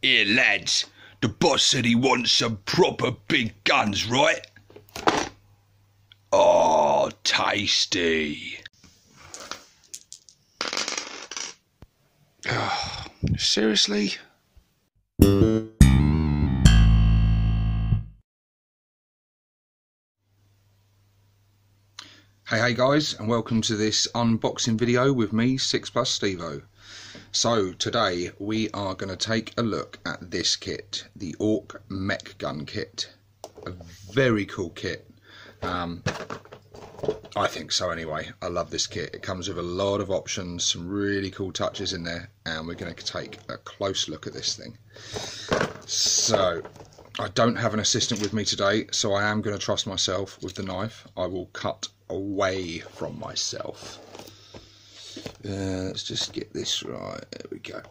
Here, lads, the boss said he wants some proper big guns, right? Oh, tasty. Oh, seriously? Hey guys, and welcome to this unboxing video with me, 6+ Stevo. So today we are going to take a look at this kit, the Ork Mek Gun kit. A very cool kit. I think so anyway. I love this kit. It comes with a lot of options, some really cool touches in there, and we're going to take a close look at this thing. So I don't have an assistant with me today, so I am going to trust myself with the knife. I will cut away from myself. Let's just get this right. There we go.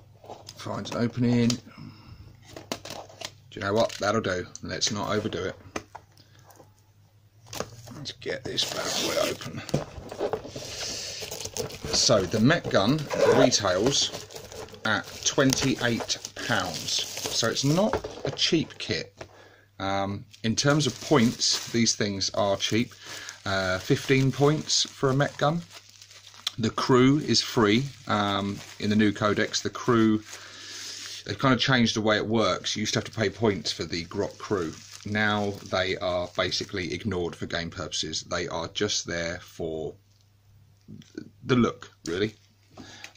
Find an opening. Do you know what? That'll do. Let's not overdo it. Let's get this bad boy open. So the Mek Gun retails at £28. So it's not a cheap kit. In terms of points, these things are cheap. 15 points for a Mek Gun. The crew is free. In the new codex, the crew, they've kind of changed the way it works. You used to have to pay points for the Grok crew. Now they are basically ignored for game purposes. They are just there for the look, really.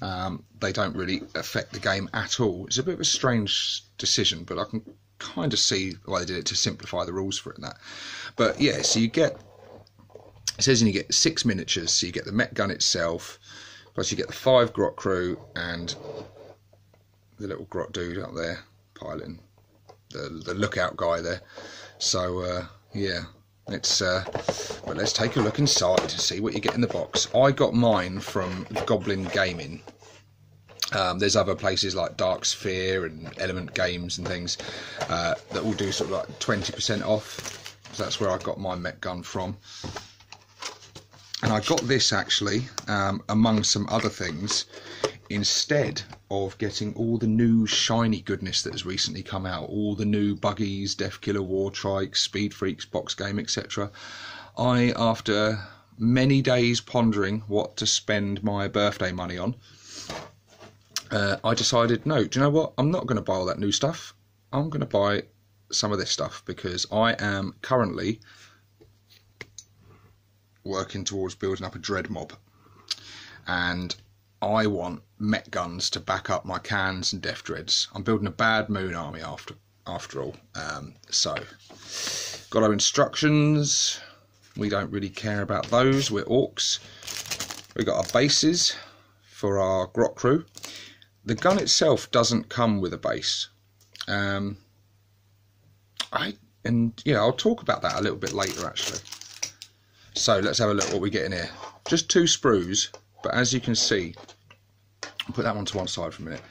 They don't really affect the game at all. It's a bit of a strange decision, but I can kind of see why they did it, to simplify the rules for it and that. But yeah, so you get, it says you get 6 miniatures, so you get the Mek Gun itself, plus you get the 5 Grok crew and the little Grok dude up there piloting, the lookout guy there. So yeah, let's take a look inside and see what you get in the box. I got mine from Goblin Gaming. There's other places like Dark Sphere and Element Games and things that will do sort of like 20% off. So that's where I got my Mek Gun from. And I got this actually, among some other things, instead of getting all the new shiny goodness that has recently come out, all the new buggies, Death Killer, War Trikes, Speed Freaks, Box Game, etc. I, after many days pondering what to spend my birthday money on, I decided, no, do you know what? I'm not going to buy all that new stuff. I'm going to buy some of this stuff because I am currently working towards building up a dread mob, and I want Mek Guns to back up my cans and death dreads. I'm building a bad moon army after all. So got our instructions. We don't really care about those. We're orcs. We got our bases for our Grok crew. The gun itself doesn't come with a base. I'll talk about that a little bit later actually. So let's have a look what we get in here. Just 2 sprues, but as you can see, I'll put that one to one side for a minute.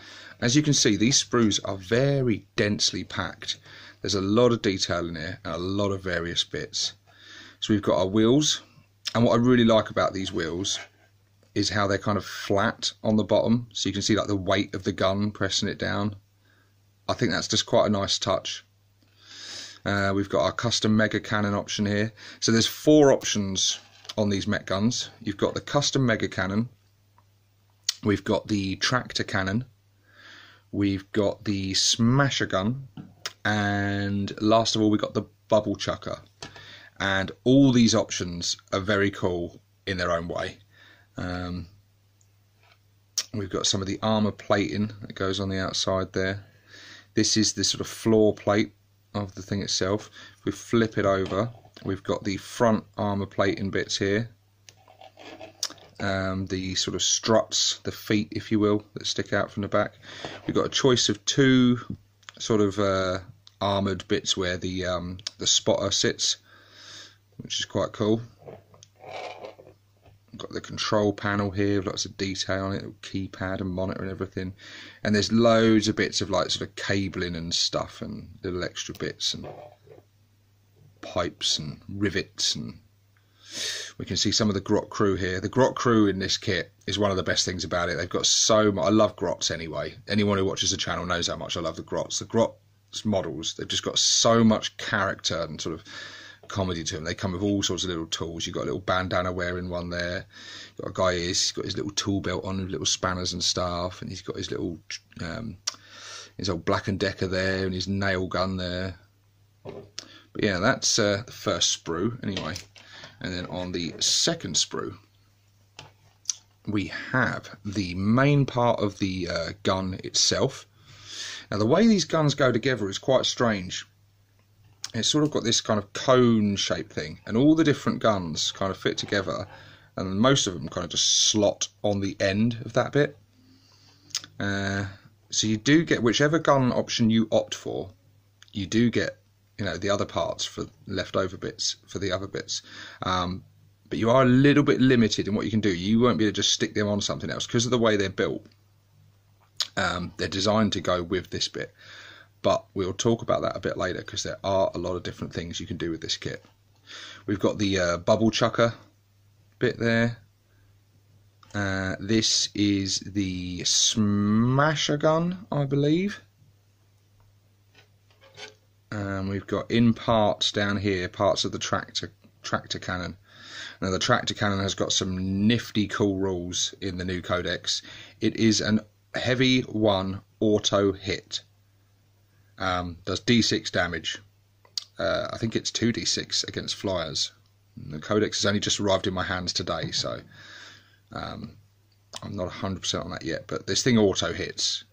As you can see, these sprues are very densely packed. There's a lot of detail in here and a lot of various bits. So we've got our wheels, and what I really like about these wheels is how they're kind of flat on the bottom, so you can see like the weight of the gun pressing it down. I think that's just quite a nice touch. We've got our custom mega cannon option here. So there's 4 options on these Mek Guns. You've got the custom mega cannon, we've got the tractor cannon, we've got the smasher gun, and last of all we've got the bubble chucker. And all these options are very cool in their own way. We've got some of the armor plating that goes on the outside there. This is the sort of floor plate of the thing itself. If we flip it over, we've got the front armor plating bits here, the sort of struts, the feet if you will, that stick out from the back. We've got a choice of 2 sort of armoured bits where the spotter sits, which is quite cool. Got the control panel here, lots of detail on it, keypad and monitor and everything, and there's loads of bits of like sort of cabling and stuff and little extra bits and pipes and rivets and We can see some of the grot crew here. The grot crew in this kit is one of the best things about it. They've got so much. I love grots anyway. Anyone who watches the channel knows how much I love the grots. The grots models, they've just got so much character and sort of comedy to them. They come with all sorts of little tools. You've got a little bandana wearing one there. You've got a guy here, he's got his little tool belt on with little spanners and stuff, and he's got his little his old Black & Decker there and his nail gun there. But yeah, that's the first sprue anyway. And then on the second sprue, we have the main part of the gun itself. Now the way these guns go together is quite strange. It's sort of got this kind of cone shaped thing, and all the different guns kind of fit together, and most of them kind of just slot on the end of that bit. So you do get, whichever gun option you opt for, you do get, you know, the other parts for leftover bits for the other bits. But you are a little bit limited in what you can do. You won't be able to just stick them on something else because of the way they're built. They're designed to go with this bit, but we'll talk about that a bit later because there are a lot of different things you can do with this kit. We've got the bubble chucker bit there. This is the smasher gun, I believe. We've got in parts down here, parts of the tractor cannon. Now the tractor cannon has got some nifty cool rules in the new codex. It is an heavy 1 auto hit. Does D6 damage. I think it's 2d6 against flyers. The codex has only just arrived in my hands today, so I'm not 100% on that yet. But this thing auto hits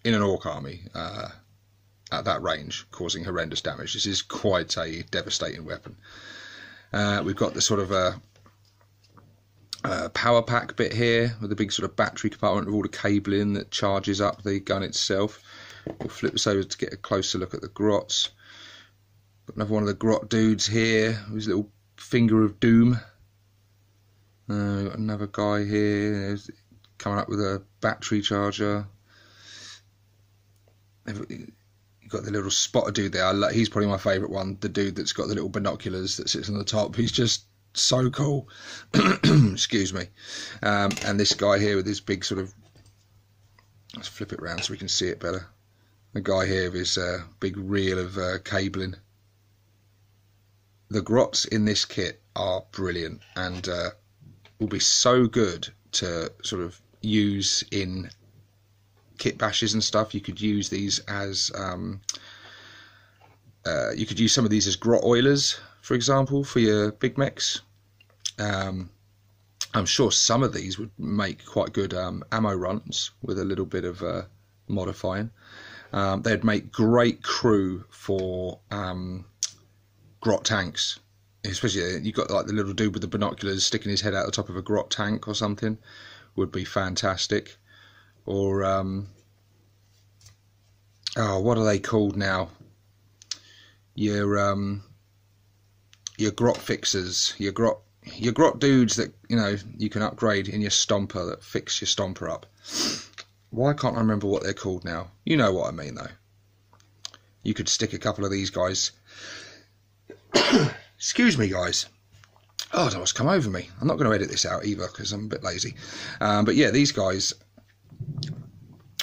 in an orc army at that range, causing horrendous damage. This is quite a devastating weapon. We've got the sort of power pack bit here with a big sort of battery compartment with all the cabling that charges up the gun itself. We'll flip this over to get a closer look at the grots. Got another one of the grot dudes here with his little finger of doom. Got another guy here coming up with a battery charger. You've got the little spotter dude there. He's probably my favourite one. The dude that's got the little binoculars that sits on the top. He's just so cool. Excuse me. And this guy here with his big sort of, let's flip it around so we can see it better. The guy here with his big reel of cabling. The grots in this kit are brilliant and will be so good to sort of use in kit bashes and stuff. You could use these as you could use some of these as grot oilers, for example, for your big mechs. I'm sure some of these would make quite good ammo runs with a little bit of modifying. They'd make great crew for grot tanks, especially you've got like the little dude with the binoculars sticking his head out the top of a grot tank or something, would be fantastic. Or oh, what are they called now? Your grot fixers, your grot dudes that, you know, you can upgrade in your stomper that fix your stomper up. Why can't I remember what they're called now? You know what I mean though. You could stick a couple of these guys. Excuse me, guys. Oh, that must come over me. I'm not going to edit this out either because I'm a bit lazy. But yeah, these guys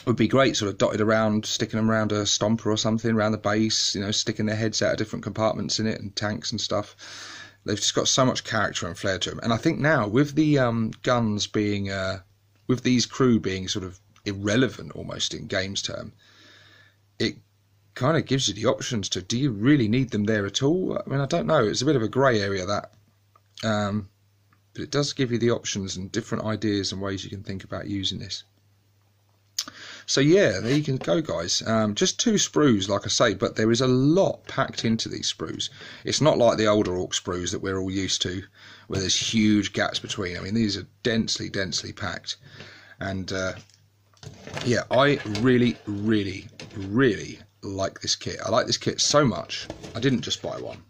would be great, sort of dotted around, sticking them around a stomper or something, around the base, you know, sticking their heads out of different compartments in it and tanks and stuff. They've just got so much character and flair to them. And I think now, with the guns being, with these crew being sort of irrelevant almost in games term, it kind of gives you the options to, do you really need them there at all? I mean, I don't know, it's a bit of a grey area that, but it does give you the options and different ideas and ways you can think about using this. So yeah, there you can go, guys. Just 2 sprues, like I say, but there is a lot packed into these sprues. It's not like the older Ork sprues that we're all used to, where there's huge gaps between. I mean, these are densely packed. And yeah, I really like this kit. I like this kit so much, I didn't just buy one.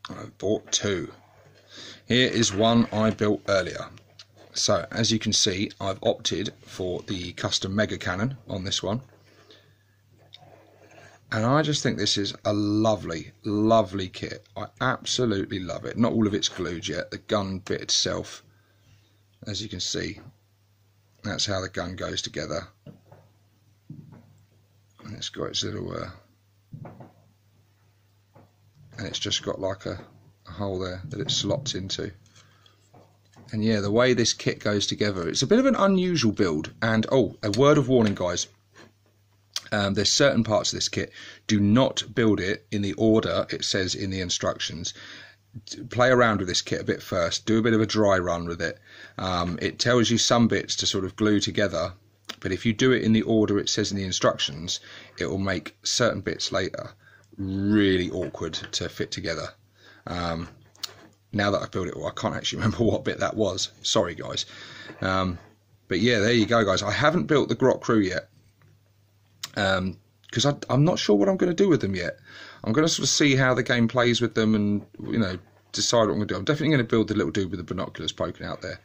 I bought 2. Here is one I built earlier. So as you can see, I've opted for the custom mega cannon on this one. And I just think this is a lovely, lovely kit. I absolutely love it. Not all of it's glued yet. The gun bit itself, as you can see, that's how the gun goes together. And it's got its little, and it's just got like a hole there that it slots into. And yeah, the way this kit goes together, it's a bit of an unusual build. And oh, a word of warning, guys. There's certain parts of this kit, do not build it in the order it says in the instructions. Play around with this kit a bit first, do a bit of a dry run with it. It tells you some bits to sort of glue together, but if you do it in the order it says in the instructions, it will make certain bits later really awkward to fit together. Now that I've built it all, I can't actually remember what bit that was. Sorry, guys. But yeah, there you go, guys. I haven't built the Grot crew yet, because I'm not sure what I'm going to do with them yet. I'm going to sort of see how the game plays with them and, you know, decide what I'm going to do. I'm definitely going to build the little dude with the binoculars poking out there.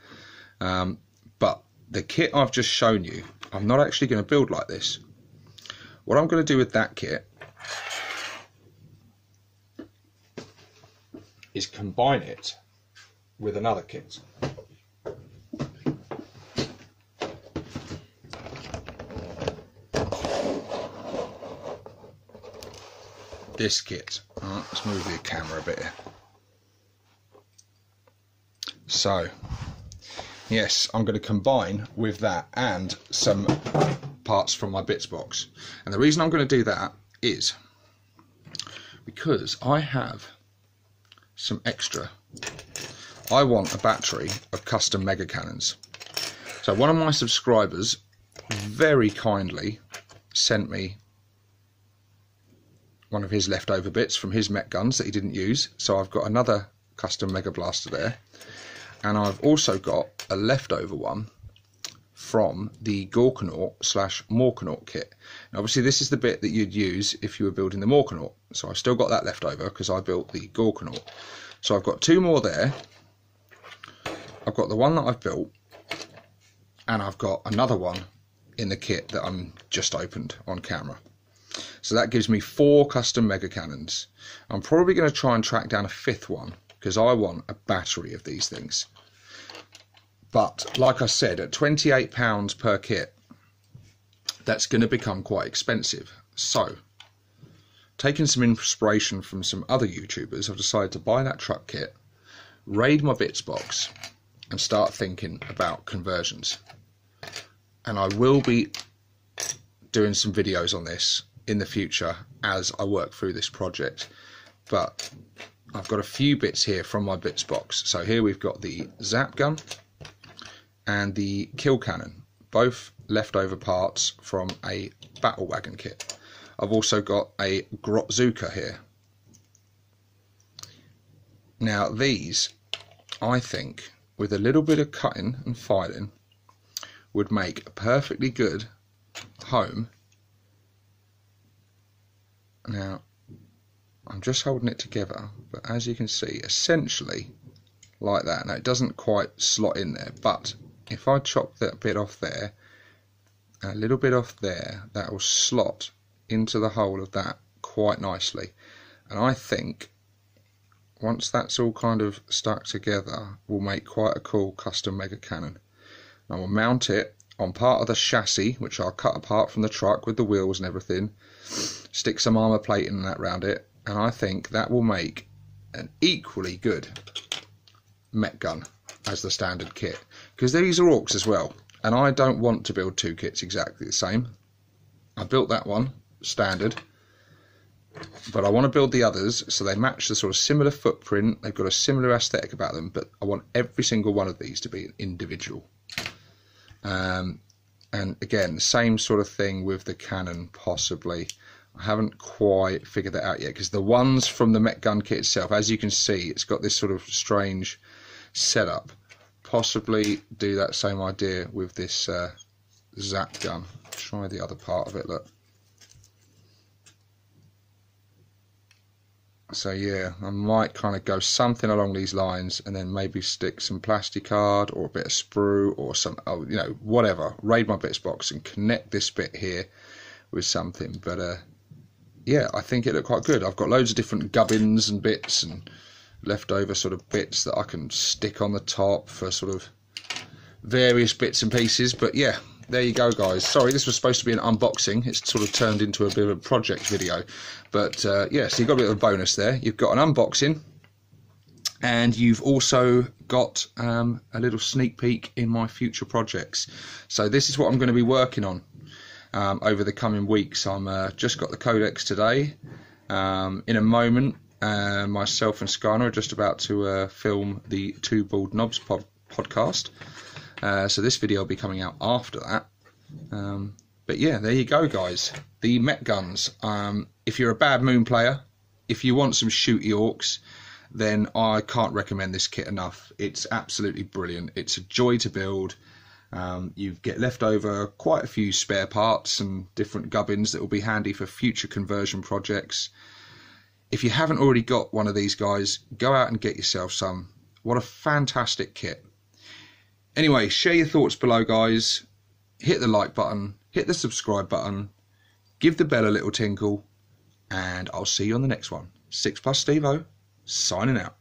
But the kit I've just shown you, I'm not actually going to build like this. What I'm going to do with that kit is combine it with another kit. This kit. Alright, let's move the camera a bit here. So, yes, I'm going to combine with that and some parts from my bits box. And the reason I'm going to do that is because I have some extra. I want a battery of custom mega cannons. So one of my subscribers very kindly sent me one of his leftover bits from his mech guns that he didn't use. So I've got another custom mega blaster there, and I've also got a leftover one from the Gorkanaut / Morkanaut kit. Now obviously this is the bit that you'd use if you were building the Morkanaut, so I've still got that left over because I built the Gorkanaut. So I've got two more there. I've got the one that I've built, and I've got another one in the kit that I'm just opened on camera. So that gives me 4 custom mega cannons. I'm probably going to try and track down a 5th one because I want a battery of these things. But like I said, at £28 per kit, that's going to become quite expensive. So, taking some inspiration from some other YouTubers, I've decided to buy that truck kit, raid my bits box, and start thinking about conversions. And I will be doing some videos on this in the future as I work through this project. But I've got a few bits here from my bits box. So here we've got the zap gun and the kill cannon, both leftover parts from a battle wagon kit. I've also got a Grotzuka here. Now these, I think, with a little bit of cutting and filing, would make a perfectly good home. Now I'm just holding it together, but as you can see, essentially like that. Now it doesn't quite slot in there, but if I chop that bit off there, a little bit off there, that will slot into the hole of that quite nicely. And I think once that's all kind of stuck together, we'll make quite a cool custom mega cannon. I will mount it on part of the chassis, which I'll cut apart from the truck with the wheels and everything, stick some armour plating and that around it, and I think that will make an equally good mech gun as the standard kit, because these are orcs as well, and I don't want to build 2 kits exactly the same. I built that one standard, but I want to build the others so they match the sort of similar footprint, they've got a similar aesthetic about them, but I want every single one of these to be an individual. And again, the same sort of thing with the cannon, possibly. I haven't quite figured that out yet, because the ones from the mech gun kit itself, as you can see, it's got this sort of strange setup. Possibly do that same idea with this zap gun. Try the other part of it, look. So yeah, I might kind of go something along these lines, and then maybe stick some plasticard or a bit of sprue or some, you know, whatever. Raid my bits box and connect this bit here with something. But yeah, I think it looked quite good. I've got loads of different gubbins and bits and leftover sort of bits that I can stick on the top for sort of various bits and pieces. But yeah, there you go, guys. Sorry, this was supposed to be an unboxing. It's sort of turned into a bit of a project video. But yeah, so you've got a bit of a bonus there. You've got an unboxing, and you've also got a little sneak peek in my future projects. So this is what I'm going to be working on over the coming weeks. I'm just got the codex today. In a moment, myself and Skyna are just about to film the Two Bald Knobs podcast. So this video will be coming out after that. But yeah, there you go, guys. The Mek Guns. If you're a Bad Moon player, if you want some shooty orcs, then I can't recommend this kit enough. It's absolutely brilliant. It's a joy to build. You get left over quite a few spare parts and different gubbins that will be handy for future conversion projects. If you haven't already got one of these guys, go out and get yourself some. What a fantastic kit. Anyway, share your thoughts below, guys. Hit the like button, hit the subscribe button, give the bell a little tinkle, and I'll see you on the next one. 6+ Stevo, signing out.